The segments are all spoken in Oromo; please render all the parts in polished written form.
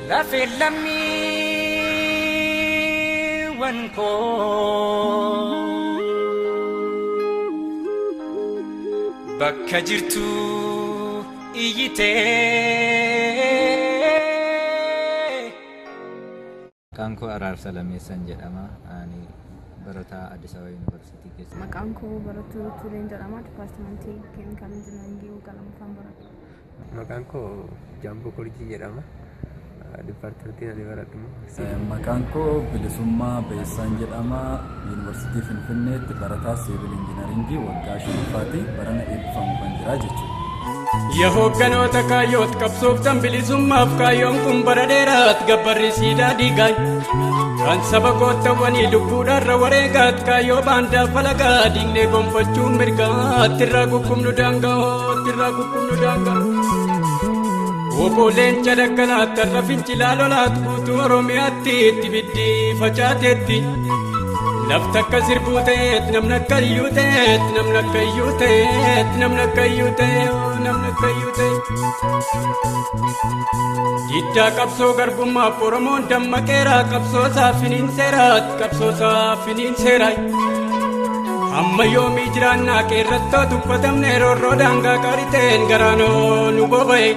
La filami wanko bakka jirtu iyite kanko Arar Salameessan jedhama ani barata Addis Ababa University keessa maqaan koo baratu Tuleen jedhama departmentii chemical engineering qalamaffaan baratu maqaan koo Jambo Korjii jedhama departmentii ani baradhu maqaan koo Bilisummaa Beessaan jedhama University Finfinneetti barataa civil engineering waggaa 5ffaatti barana eebbifamu kan jira jechuudha Yahogganoota kaayyoot qabsooftan bilisummaaf kaayyoon kun bara dheeraat gabbarri siidaa diigaay kan saba goottawwanii lubbuudhaarra wareegaat kaayyoo baandaa falagaa diignee gonfachuun mirgaat irraa gukkumnu daangaa Woboleen cadaggalaat irra fincilaa lolaat guutuu Oromiyaatti itti biddii facaateetti lafta akka sirbuu ta'eet namna akka iyyuu ta'eet namna akka iyyuu ta'eet namna akka iyyuu ta'e Jiddaa qabsoo garbummaaf Oromoon dammaqeeraa qabsoo saafiniin seeraay amma yoomii jiraannaa qeerrattoo dubbatamne roorroo daangaa qaariteen garaanoo nu boba'e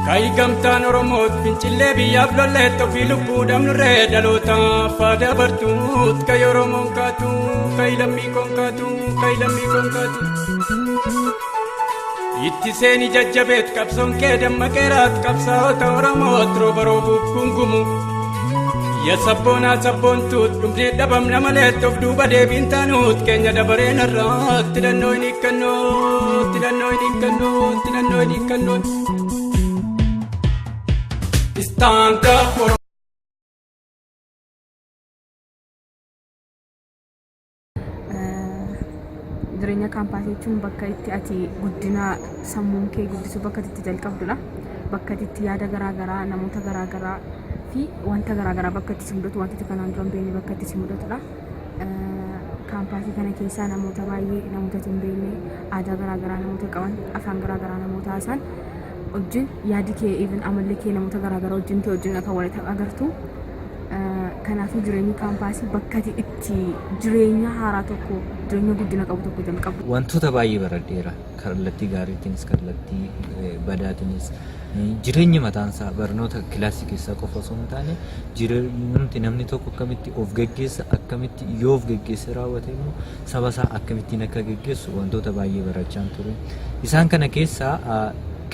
Kai gamtaan Oromoot fincillee biyyaaf lolleet ofii lubbuu dhabnurree dhalootaaf faada bartuut kai Oromoon kaatu kai lammii koon kaatu itti seeni jajjabeet qabsoon kee dammaqeeraat qabsaa'ota Oromoot rooba roobuuf gungumu ya sabboonaa sabboontuut dhumnee dhabamna maleet of duuba deebiin taanuut keenya dabareen irraat tidhannoo hin hiikkannoo Stand up for jireenya kaampaasii jechuun bakka itti ati guddina sammuun kee guddisuu bakka itti jalqabdudha. Bakka itti yaada garaagaraa namoota garaagaraa fi wanta garaagaraa bakka itti mudatu wanti kanaan dura hin beekne bakka itti mudatu. Kaampaasii kana keessaa namoota baay'ee namoota hin beekne aadaa garaagaraa namoota qaban afaan garaagaraa namoota haasan wajjin yaadi kee even amalli kee namoota garaagaraa wajjin ta'e wajjin akka walitti agartu kanaafuu jireenyi kaampaasii bakka itti jireenya haaraa tokko jireenya guddina qabu tokko jalqabu. Wantoota baay'ee baradheera kallattii gaariitiinis kallattii badaatiinis jireenya mataansaa barnoota kilaasii keessaa qofa osoo hin taane jireenyumti namni tokko akkamitti of geggeessa akkamitti yoo of geggeesse raawwate immoo saba isaa akkamittiin akka geggeessu wantoota baay'ee barachaan ture. Isaan kana keessaa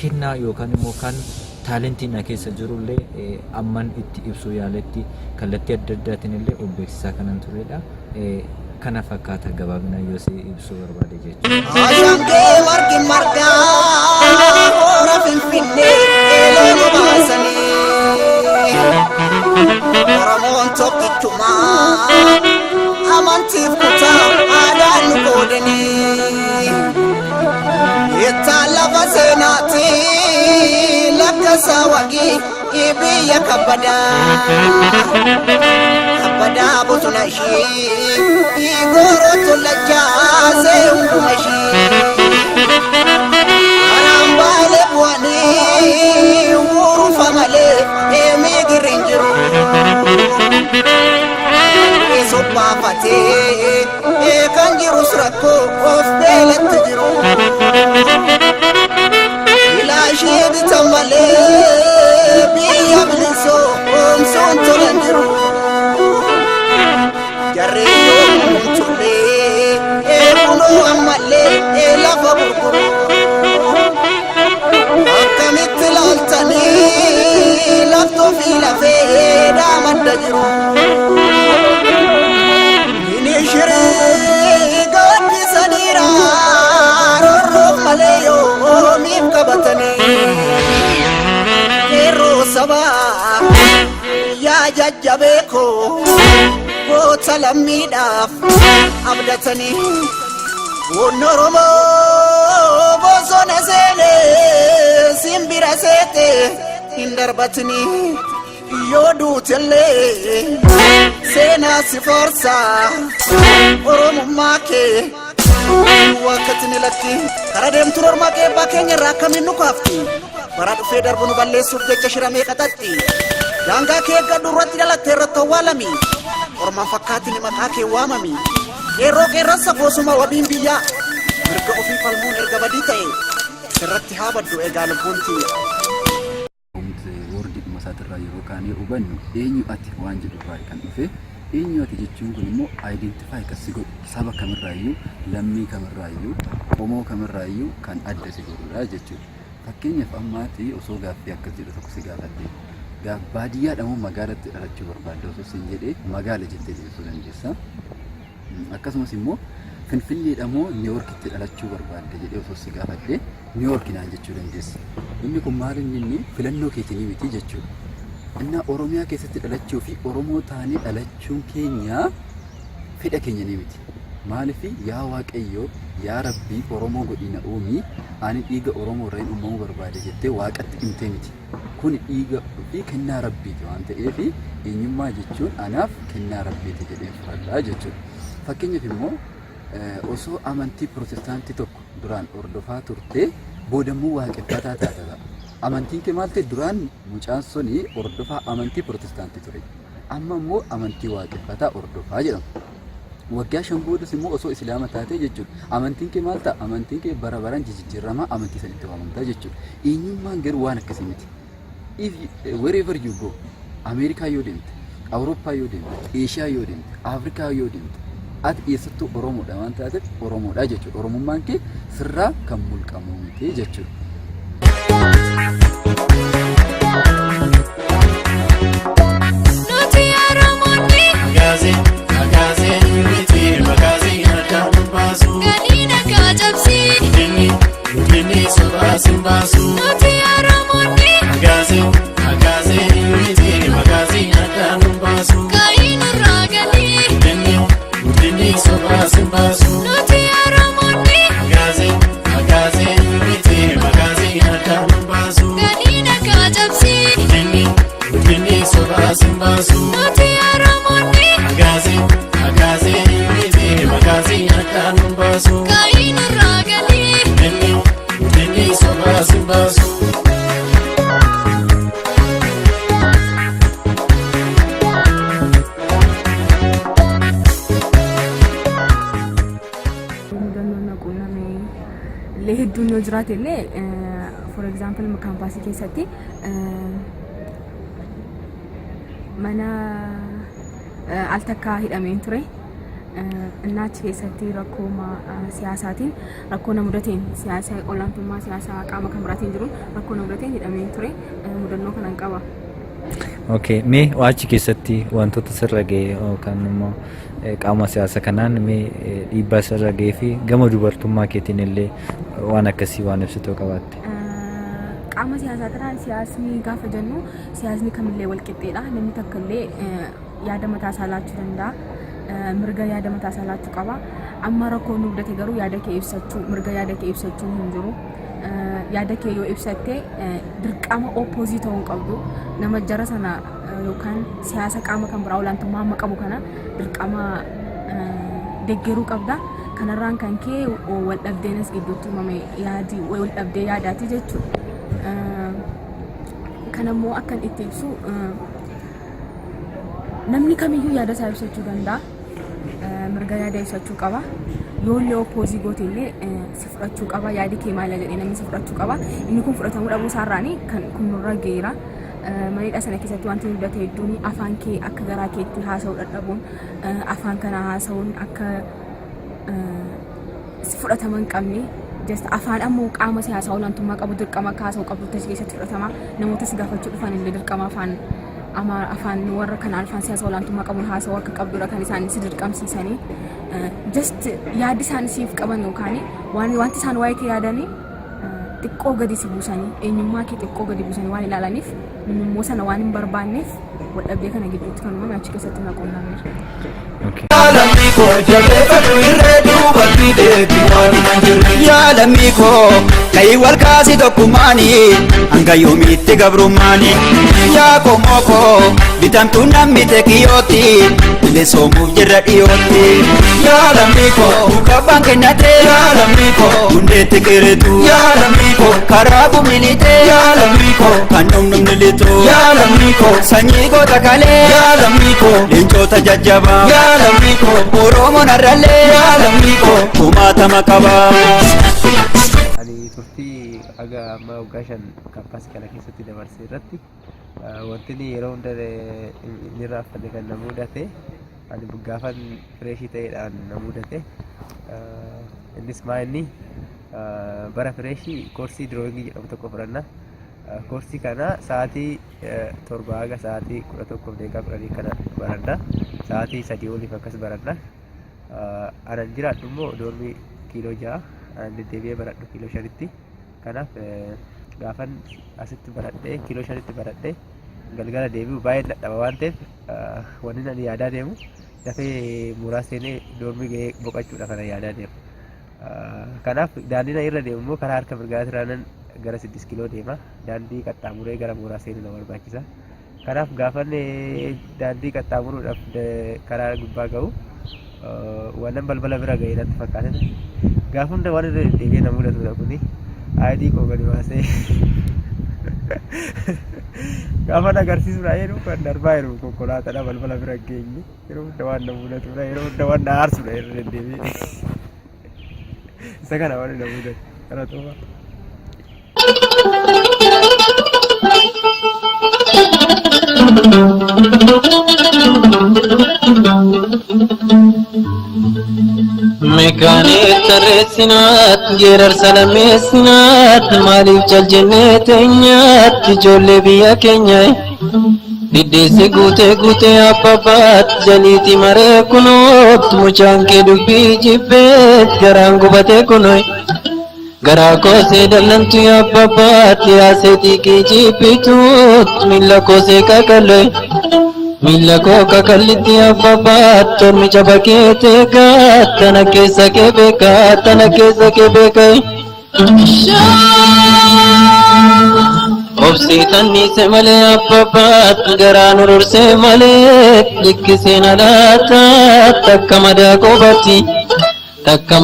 kennaa yookaan immoo kan taalentii na keessa jirullee amman itti ibsuu yaaletti kallattii adda addaatiin illee of beeksisaa kanan turedha. Kana fakkaata gabaabina yoo si ibsuu barbaade jechuudha. Ashangee margi margaa hoora Finfinnee eeloo baasanii Oromoon tokkichumaa amantiif kutaa aadaan nu qoodanii Yettaan lafa seenaati lakka saawwagii ibiyya kabbadaa bosona ishii igorootu lajjaasee hunduma ishii karaan baalee bu'anii wurufa malee eemii girri hin jiru subbaafatee kan jirus rakkoo of beelatti jiru ilaashii bitan malee biyya bilisoo oomsuun tolan jiru jarreeyoo muumtullee eegunoo ammallee lafa gurguru akkamitti laaltanii laftoo fi lafee daamadda jiru Inishiree gaddisaniira roorroof malee yoomiif qabatanii yeroo sabaa yaa jajjabeekoo goota lammiidhaaf abdatanii Wanni Oromoo bosona seenee simbira seete hin darbatanii yoo duutellee seenaa si forsaa Oromummaa kee Wakkatin lakki kara deemtu normaa qeebbaa keenya irraa akkamiin nu kaafti bara dhufee darbu nu balleessuuf jecha shiramee qaxatti daangaa kee eeggadhu irratti dhalattee irratti awwaalami ormaan fakkaatiin maqaa kee waamami yeroo qeerransa goosuma wabiin biyyaa mirga ofii falmuun erga badii ta'e sirratti haa baddu eegaa lubbuun tiyya. Wardi masaatirraa yeroo kaanee hubannu eenyu ati waan jedhu irraa kan dhufe eenyu ati jechuun kun immoo identify kasi godhu saba kamirraayyuu lammii kamirraayyuu qomoo kamirraayyuu kan adda si godhudha jechuudha. Fakkeenyaaf ammaati osoo gaaffii akkas jedhu tokko si gaafadhe baadiyyaadha moo magaalatti dhalachuu barbaadda osoo siin jedhee magaala jettee deebisuu dandeessa. Akkasumas immoo Finfinneedha moo Niiwoorkitti dhalachuu barbaadde jedhee osoo si gaafadhe Niiwoorki naan jechuu dandeessa. Inni kun maal inni filannoo keetii miti jechuudha. Inna Oromiyaa keessatti dhalachuu fi Oromoo taanee dhalachuun keenya fedha keenya ni miti. Maaliif yaa Waaqayyo yaa Rabbii Oromoo godhina uumii ani dhiiga Oromoo irraa uumamuu barbaade jettee Waaqatti himtee miti. Kun dhiiga fi kennaa Rabbiiti waan ta'eef eenyummaa jechuun anaaf kennaa Rabbiiti jedhee fudhadhaa jechuudha. Fakkeenyaaf immoo osoo amantii Pirotestaantii tokko duraan hordofaa turte boodamuu waaqeffataa taatata. Amantiin kee maal ta'e duraan mucaan suni hordofaa amantii Pirotestaantii ture. Amma immoo amantii waaqeffataa hordofaa jedhama. Waggaa 5 boodas immoo osoo Islaama taatee jechuudha. Amantiin kee maal ta'a? Amantiin kee bara baraan jijjiiramaa amantii sanitti waamamtaa jechuudha. Eenyummaan garuu waan akkasii miti. Wherever you go, Ameerikaa yoo deemte, Awurooppaa yoo deemte, Eeshiyaa yoo deemte, Afrikaa yoo deemte, ati eessattuu Oromoodha waan taateef Oromoodha jechuudha. Oromummaan kee sirraa kan mulqamu miti jechuudha. hedduun yoo jiraate illee for example kaampaasii keessatti mana al takkaa hidhameen ture እናች keessatti rakkoo siyaasaatiin rakkoo namudateen siyaasa olaantummaa siyaasaa qaama kamraatiin jiru rakkoo namudateen hidhameen ture mudannoo kanan qaba. Okay, mee waachi keessatti wantoota sirra ga'e yookaan immoo qaama siyaasa kanaan mee dhiibbaa sirra ga'ee fi gama dubartummaa keetiin illee waan akkasii waan ibsituu qabaatte. Qaama siyaasaa kanaan siyaasni gaafa jennu siyaasni kamillee wal qixxeedha. Namni takka illee yaada mataa isaa laachuu danda'a. Mirga yaada mataa isaa laachuu qaba. Amma rakkoo nu mudate garuu yaada kee ibsachuu mirga yaada kee ibsachuu hin jiru. Yaada kee yoo ibsatte dirqama opposite ta'uu qabdu. Nama jara sana yookaan siyaasa qaama kan biraa olaantummaa amma qabu kana dirqama deeggaruu qabda. Kanarraan kan kee wal dhabdeenis gidduutti uumame yaadi wal dhabdee yaadaati jechuudha. Kanammoo akkan itti ibsu namni kamiyyuu yaada isaa ibsachuu danda'a. Mirga yaada ibsachuu qaba. Yoollee opposii gootillee si fudhachuu qaba. Yaadi kee maal jedhee namni si fudhachuu qaba. Inni kun fudhatamuu dhabuu isaarraanii kan kun nurra geera. Maneedha sana keessatti wanti mudate hedduun afaan kee akka garaa keetti haasa'uu dadhabuun afaan kana haasa'uun akka si fudhatama hin qabne just afaan ammoo qaama siyaasaa olaantummaa qabu dirqama akka haasa'uu qabdu tachi keessatti fudhatama. Namoota si gaafachuu dhufan illee dirqama afaan warra kana afaan siyaasaa olaantummaa qabuun haasa'uu akka qabdudha kan isaan si dirqamsiisanii just yaadi isaan siif qaban yookaan wanti isaan waa'ee kee yaadanii xiqqoo gadi si buusanii eenyummaa kee xiqqoo gadi buusanii waan ilaalaniif immoo sana waan hin barbaanneef wal dhabdee kana gidduutti kan uumame achi keessatti na quunnameera. Yaalamii koo ka'ii wal kaasii tokkummaani hanga yoomiitti gabrummaani yaa qomoo koo bitamtuu namni teekiyyooti soomuuf jirra dhiyootti. Yaa lammii koo mukabbaan kennate. Yaa lammii koo hundeetti qiritu. Yaa lammii koo karaa bumilite. Yaa lammii koo kan dhumnumni litu. Yaa lammii koo sanyii goota kalee. Yaa lammii koo leencoota jajjabaa. Yaa lammii koo Oromoon har'allee. Yaa lammii koo kumaatama qabaa. Ani turtii aga amma waggaa 5 kaampaasii kana keessatti dabarsee irratti wanti yeroo hunda inni raaffanne kan na mudate ani gaafan fireeshii ta'eedhaan na mudate innis maa inni bara fireeshii koorsii diroowingii jedhamu tokko fudhanna. Koorsii kana sa'aatii 7 haga sa'aatii 11:10 kana baranna. Sa'aatii 3 oliif akkas baranna. Anan jiraadhu immoo doormii kiiloo 6 anan deddeebi'ee baradhu kiiloo 5tti. Kanaaf gaafan asitti baradhee kiiloo 5tti baradhee galgala deebi'u baay'ee dadhaba waan ta'eef wanni ani yaadaa deemu dafee mooraa seenee doormii ga'ee boqachuudha kana yaadaa deemu. Kanaaf daandii irra deemu immoo karaa harka mirgaa tiraanan gara 6 kiiloo deema. Daandii qaxxaamuree gara mooraa seenuu na barbaachisa. Kanaaf gaafan daandii qaxxaamuruudhaaf karaa gubbaa ga'u wannan balbala bira ga'ee natti fakkaate. Gaafa hunda waan irra deebi'ee na mudatudha kuni aayidii koo gadi baasee gaafa agarsiisuudha jedhu kan darbaa jiru konkolaataadha balbala bira geenye yeroo hunda waan na mudatudha yeroo hunda waan na aarsudha irra deddeebi'ee isa kana waan na mudatu kana tuuba. Mekaanee tarreessinaat geerar salameessinaat maaliif caljennee teenyaat ijoollee biyya keenya diddeesse guutee abbabaat jaliiti maree kunoot mucaan kee dubbii jibbeet garaan gubatee kunoy garaa koosee dallantu abbabaat yaasee xiiqii jibbituut miila koosee kakaloy Mila ko kakaliti abbabaat tormicha bakeete gaat tana keessa kee beeka obsiitan niise malee abbabaat garaan urursee malee likkiseen alaataat takka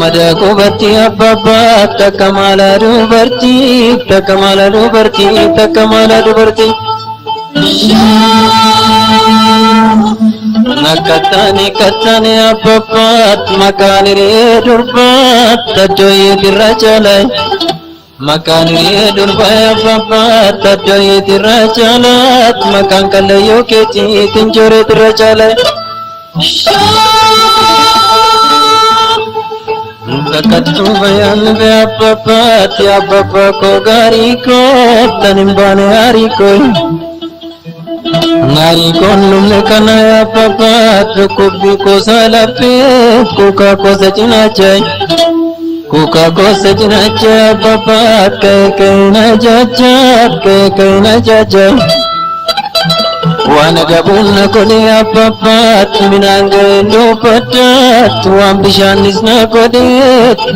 madaa qubatti abbabaat takka maalaa dubartii Nakatani abbabaat makaaniree durbaat taddooyeetirra caalay makaaniree durbaay abbabaat taddooyeetirra caalaat makaan kallayyoo keetiitiin jooreetirra caalay Kakattuu bayaan bee abbabaat abbabaa koo gaarii koo tan hin baane haarii koo Nari kon lumne kana ya papa tukubbi ko salape kuka ko sajinachai papa kai na jaja wana gabunna kone ya papa minange ndo patat wan bishanis na kode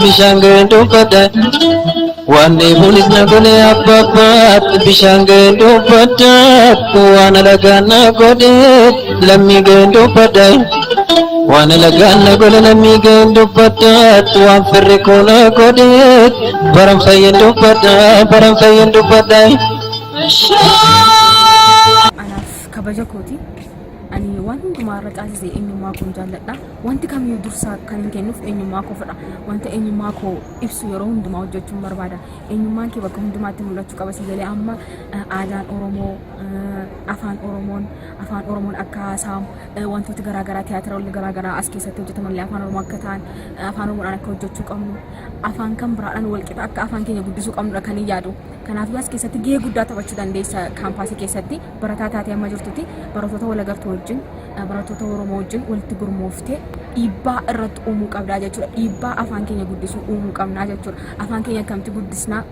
bishange ndo patat Wande bunis na kone abbabaat bishaan geendoo baddaat waan alagaan na godhe lammii geendoo baddaay waan alagaan na godhe lammii geendoo baddaat waan firri koo na godhe baran fayyendoo baddaay. Anaaf kabaja kooti. Ani waan hundumaa irra caalsisee eenyummaa koo jaalladha. Wanti kamiyyuu dursaa kan hin kennuuf eenyummaa koo fedha. Wanta eenyummaa koo ibsu yeroo hundumaa hojjechuun barbaada. Eenyummaan kee bakka hundumaatti mul'achuu qaba. Sigalee amma aadaan Oromoo, afaan Oromoon akka haasa'amu wantoota garaagaraa tiyaatiroonni garaagaraa as keessatti hojjetaman afaan Oromoo akka ta'an afaan Oromoodhaan akka hojjechuu qabnu afaan kan biraadhaan walqixa akka afaan keenya guddisuu qabnudha kan hin yaadu. Kanaafuu as keessatti gahee guddaa taphachuu dandeessa kaampaasii keessatti barataa taatee amma jirtutti barattoota walagartuu wajjin barattoota Oromoo wajjin walitti gurmooftee dhiibbaa irratti uumuu qabdaa jechuudha. Dhiibbaa afaan keenya guddisuu uumuu qabnaa jechuudha. Afaan keenya akkamitti guddisnaa?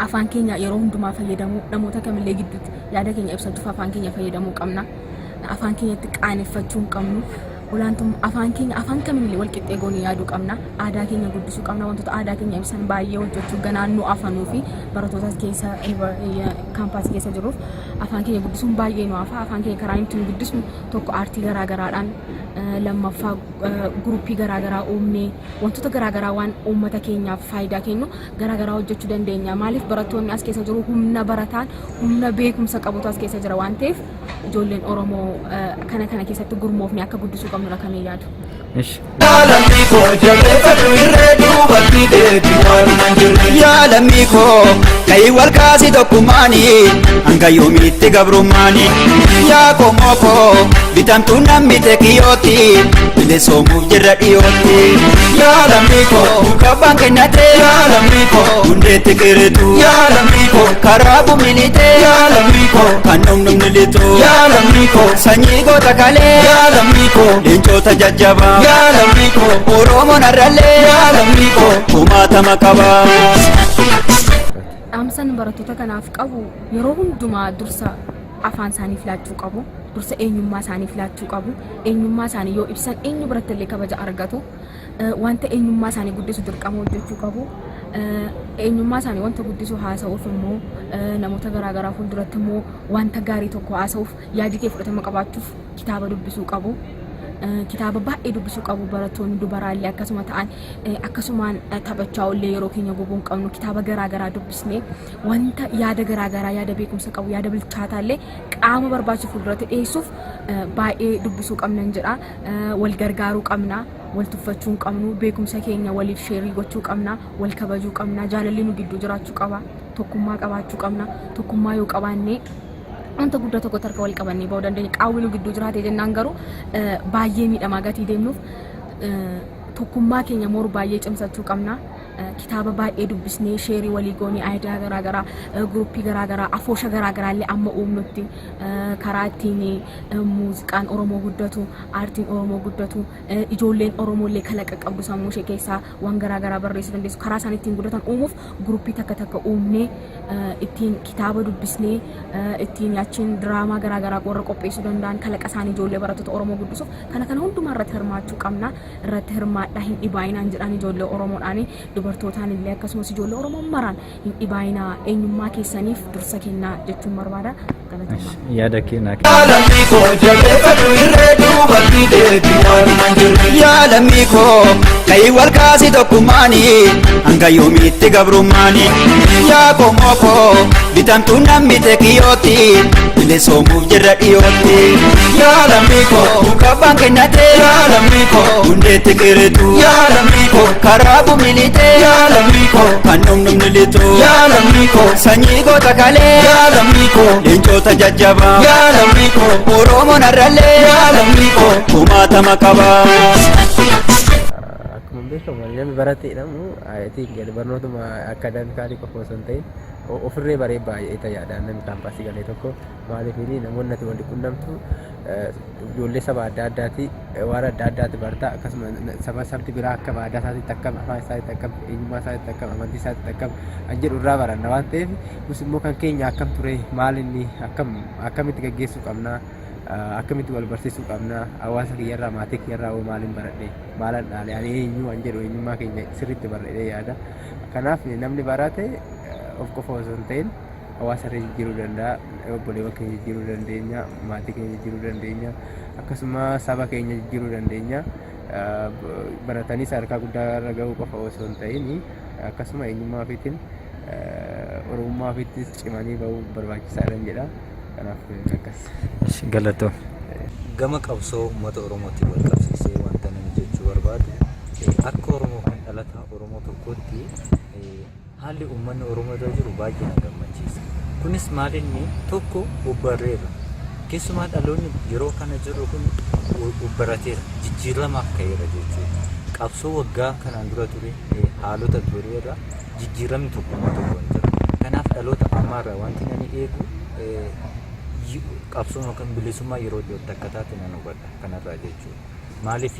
Afaan keenya yeroo hundumaa fayyadamuu namoota kamillee gidduutti yaada keenya ibsachuuf afaan keenya fayyadamuu qabna. Afaan keenyatti qaaneffachuu hin qabnu. olaantummaa afaan keenya afaan kamiinillee wal qixxee goonee yaaduu qabna. Aadaa keenya guddisuu qabna. Wantoota aadaa keenya ibsan baay'ee hojjechuu naannoo afanuu fi barattoota keessa kaampaasii keessa jiruuf afaan keenya guddisuun baay'ee nu hafa. Afaan keenya karaa ittiin guddisnu tokko aartii garaagaraadhaan lammaffaa guruppii garaagaraa uumnee wantoota garaagaraa waan uummata keenyaaf faayidaa kennu garaagaraa hojjechuu dandeenya. Maaliif barattoonni as keessa jiru humna barataan humna beekumsa qabutu as keessa jira waan ta'eef ijoolleen Oromoo kana keessatti gurmoofnee akka guddisuu qabnudha kan yaadu. Yaalamii koo ka'ii wal kaasii tokkummaani hanga yoomiitti gabrummaani yaa qomoo koo bitamtuu namni tekiyooti bilisoomuuf jirra dhiyootti yaalamii koo mukabbaan kennate yaalamii koo hundeetti qiritu yaalamii koo karaa bumilite yaalamii koo kan dhumnumni litu yaalamii koo sanyii goota kalee yaalamii koo leencoota jajjabaa yaalamii koo Oromoon arralee yaalamii koo kumaatama qabaa. Dhaamsan barattoota kanaaf qabu yeroo hundumaa dursa afaan isaanii filachuu qabu. Dursa eenyummaa isaanii filachuu qabu. Eenyummaa isaanii yoo ibsan eenyu biratti illee kabaja argatu. Wanta eenyummaa isaanii guddisu dirqama hojjechuu qabu. Eenyummaa isaanii wanta guddisu haasa'uuf immoo namoota garaagaraa fuulduratti immoo wanta gaarii tokko haasa'uuf yaadii kee fudhatama qabaachuuf kitaaba dubbisuu qabu. Kitaaba baay'ee dubbisuu qabu barattoonni dubaraallee akkasuma ta'an akkasumaan taphachaa ollee yeroo keenya gubuun qabnu kitaaba garaagaraa dubbisnee wanta yaada garaagaraa yaada beekumsa qabu yaada bilchaataallee qaama barbaachisu fuulduratti dhiyeessuuf baay'ee dubbisuu qabnan jedha. Wal gargaaruu qabna. Wal tuffachuu qabnu beekumsa keenya waliif sheerii gochuu qabna. Wal kabajuu qabna. Jaalalli nu gidduu jiraachuu qaba. Tokkummaa qabaachuu qabna. Tokkummaa yoo qabaanne wanta guddaa tokko tarka wal qabannee bahuu dandeenya. Qaawwi nu gidduu jiraate jennaan garuu baay'ee miidhamaa gatii deemnuuf tokkummaa keenya moor baay'ee cimsachuu qabna. Kitaaba baay'ee dubbisnee sheerii walii goonee aadaa garaagaraa guruppii garaagaraa afoosha garaagaraa illee amma uumnutti karaa ittiin muuziqaan Oromoo guddatu aartiin Oromoo guddatu ijoolleen Oromoo illee kalaqa qabdu sammuu ishee keessaa waan garaagaraa barreessuu dandeessu karaa isaan ittiin guddatan uumuuf guruppii takka uumnee ittiin kitaaba dubbisnee ittiin yaachiin diraamaa garaagaraa warra qopheessuu danda'an kalaqa isaanii ijoollee barattoota Oromoo guddisuuf kana hundumaa irratti hirmaachuu qabna. Irratti hirmaadhaa hin dhibaayinaan jedhaan ijoollee Oromoodhaan dubartootaan illee akkasumas ijoollee Oromoo maraan hin dhibaayinaa eenyummaa keessaniif dursa kennaa jechuun barbaada. Yaada keenyaa Yaalamii koo jabeeffadhu irree duubatti deebi'aan yaalamii koo ka'ii wal kaasii tokkummaani hanga yoomiitti gabrummaani yaa qomoo koo bitamtuu namni tekiyooti bilisoomuuf jirra dhiyootti yaalamii koo mukabbaan kennate yaalamii koo hundeetti qiritu yaalamii koo karaa bumilite yaalamii koo kan dhumnumni litu yaalamii koo sanyii goota kalee yaalamii koo leencoota jajjabaa yaalamii koo Oromoon arralee yaalamii koo kumaatama qabaa. Akkuma beekamu namni barateedhamu ayitiin gadi barnootuma akkaadaamikaalii qofa osoo hin ta'in ofirree baree baay'ee tajaajila namni kaampaasii galee tokko maaliif namoonni ati walitti qunnamtu ijoollee saba adda addaati waan adda addaati barta akkasuma sabti biraa akka aadaa isaatiitti akkam afaan isaatiitti akkam eenyummaa isaatiitti akkam amantii isaatiitti akkam an jedhu irraa baranna waan ta'eef nus immoo kan keenya akkam ture maal inni akkamitti gaggeessuu qabna akkamitti wal barsiisuu qabna hawaasa kiyyarraa maatii kiyyarraa maaliin baradhe maalan dhaale ani eenyu an jedhu eenyummaa keenya sirriitti baradhee yaada. Kanaaf namni barate of qofa osoo hin ta'in hawaasa irra jijjiiruu danda'a obboleewwan keenya jijjiiruu dandeenya maatii keenya jijjiiruu dandeenya akkasuma saba keenya jijjiiruu dandeenya baratanii sadarkaa guddaa irra gahuu qofa osoo hin ta'in akkasuma eenyummaa ofiitiin oromummaa ofiittis cimanii bahuu barbaachisaadha jedha. Kanaaf akkas galatoo gama qabsoo uummata Oromootiin wal qabsiisee wanta namni jechuu barbaadu akka Oromoo kan dhalataa Oromoo tokkotti haalli uummanni Oromoo irra jiru baay'ee na gammachiisa. Kunis maalinni tokko ubbarreera keessumaa dhaloonni yeroo kana jiru kun ubbarateera jijjiiramaaf ka'eera jechuudha. Qabsoo waggaa kanaan dura ture haalota tureera jijjiiramni tokkummaa tokko hin jiru. Kanaaf dhaloota ammaarraa wanti nani eegu qabsoo kan bilisummaa yeroo dhiyootti akka taate nan hubadha kanarraa jechuudha. Maaliif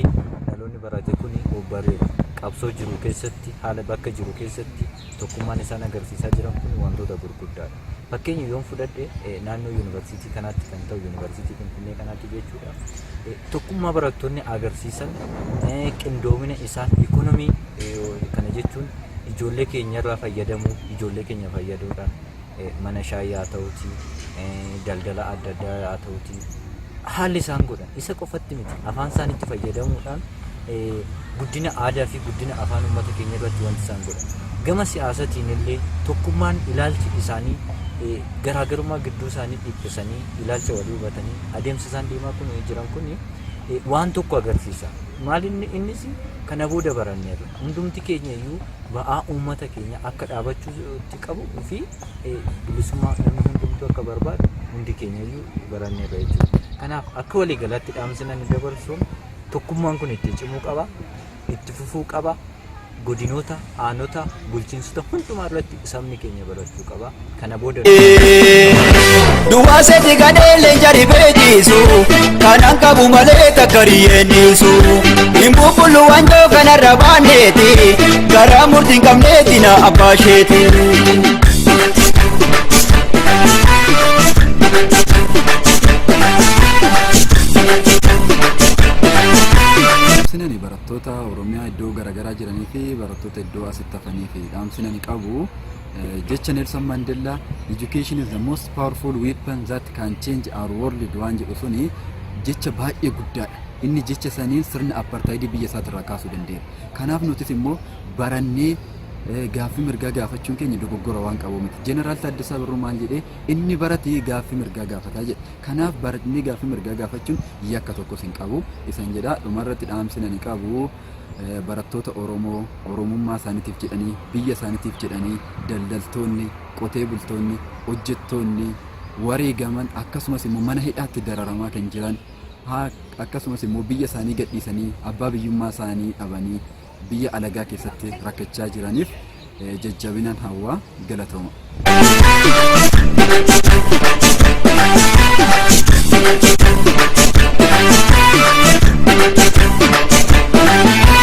dhaloonni barate kun ubbarreera qabsoo jiru keessatti haala bakka jiru keessatti tokkummaan isaan agarsiisaa jiran kun wantoota gurguddaadha. Fakkeenya yoon fudhadhe naannoo yuunivarsiitii kanaatti kan ta'u yuunivarsiitii Finfinnee kanaatti jechuudha. Tokkummaa barattoonni agarsiisan qindoomina isaan ikonomii kana jechuun ijoollee keenyarraa fayyadamuu ijoollee keenya fayyaduudhaan mana shaayii haa ta'uuti daldala adda addaa haa ta'uuti haalli isaan godhan isa qofatti miti afaan isaaniitti fayyadamuudhaan guddina aadaa fi guddina afaan uummata keenya irratti wanti isaan godhan gama siyaasatiin illee tokkummaan ilaalchi isaanii garaagarummaa gidduu isaanii dhiphisanii ilaalcha walii hubatanii adeemsa isaan deemaa kun jiran kun waan tokko agarsiisa. Maal innis kana booda baranneerra hundumti keenya iyyuu ba'aa uummata keenya akka dhaabachuutti qabu fi bilisummaa namni hundumtuu akka barbaadu hundi keenya iyyuu baranneerra jechuudha. Kanaaf akka waliigalaatti dhaamsina ni dabarsuun tokkummaan kun itti cimuu qaba, itti fufuu qaba. Godinoota, aanota, bulchiinsota hundumaa irratti sabni keenya barachuu qaba. Kana booda duwwaasatti gadheellee jari beejisu kanaan qabu malee takkariyeenisu hin bubbullu wanjoo kanarra baanneeti garaa murtiin qabneeti na abbaa isheeti. Dhaamsinani barattoota Oromiyaa iddoo garaagaraa jiranii fi barattoota iddoo asitti hafanii fi dhaamsinani qabu. Jecha Nelson Mandela, education is the most powerful weapon that can change our world waan jedhu suni jecha baay'ee guddaadha. Inni jecha saniin sirna apartheid biyya isaatirraa kaasuu danda'eera. Kanaaf nutis immoo barannee gaaffii mirgaa gaafachuun keenya dogoggora waan qabu miti. Jeneraal Taaddasaa Birruu maal jedhee inni baratee gaaffii mirgaa gaafataa jedhe. Kanaaf baratanii gaaffii mirgaa gaafachuun yakka tokkos hin qabu. Isan jedha dhumarratti dhaamsinani qabu. Barattoota Oromoo Oromummaa isaaniitiif jedhanii biyya isaaniitiif jedhanii daldaltoonni qotee bultoonni hojjettoonni wareegaman akkasumas immoo mana hidhaatti dararamaa kan jiran akkasumas immoo biyya isaanii gadhiisanii abbaa biyyummaa isaanii dhabanii biyya alagaa keessatti rakkachaa jiraniif jajjabinaan hawwaa galatooma.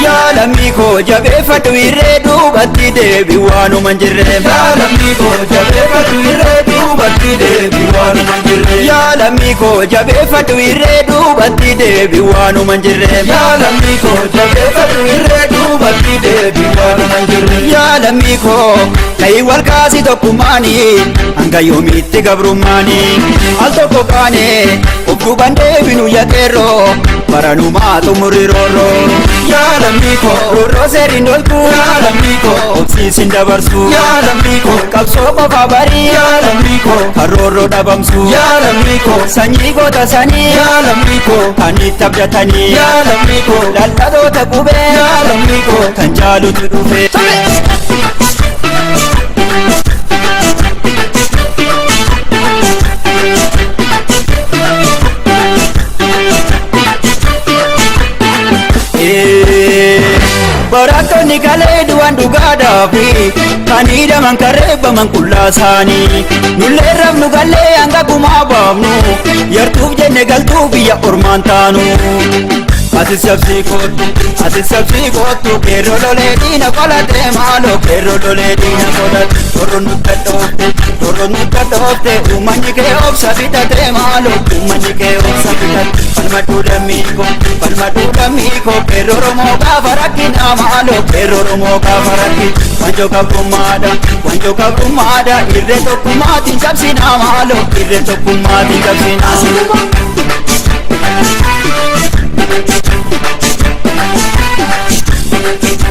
Yaalamiko jabeeffadhu irree duubatti deebi waanuma hin jirre. Yaalamiko jabeeffadhu irree duubatti deebi waanuma hin jirre. Yaalamiko jabeeffadhu irree duubatti deebi waanuma hin jirre. Yaalamiko jabeeffadhu irree duubatti deebi waanuma hin jirre. Yaalamiko kai wal kaasi tokkummaani hanga yoomiitti gabrummaani al tokko kaane of duuban deebinu yaaqeerroo baranumaa xumuriroorroo. Yaalamiko roorroo seeriin doltu yaalamiko obsiisin dabarsu yaalamiko qabsoo qofa barii yaalamiko karoorroo dhabamsu yaalamiko sanyii goota sanii yaalamiko kan itti abdatanii yaalamiko daldaloota qubee yaalamiko kan jaalutu dhufe. Barattoonni galee du'an dhugaadhaafi kan hidhaman karreeffaman qullaasaanii nullee rafnu gallee hanga gumaa baafnu yartuuf jenne galtuu biyya ormaan taanu. Ati sabsii kootu keerroo lolee diina qolatee maaloo keerroo lolee diina qolate torroon nutti dhoofte uummanni kee obsa bitatee maaloo uummanni kee obsa bitate falmaduu lammii koo keerroo Oromoo gaafa rakkinaa maaloo keerroo Oromoo gaafa rakki wanjoo qabrummaadha irree tokkummaatiin cabsinaa maaloo irree tokkummaatiin cabsinaa. Thank you.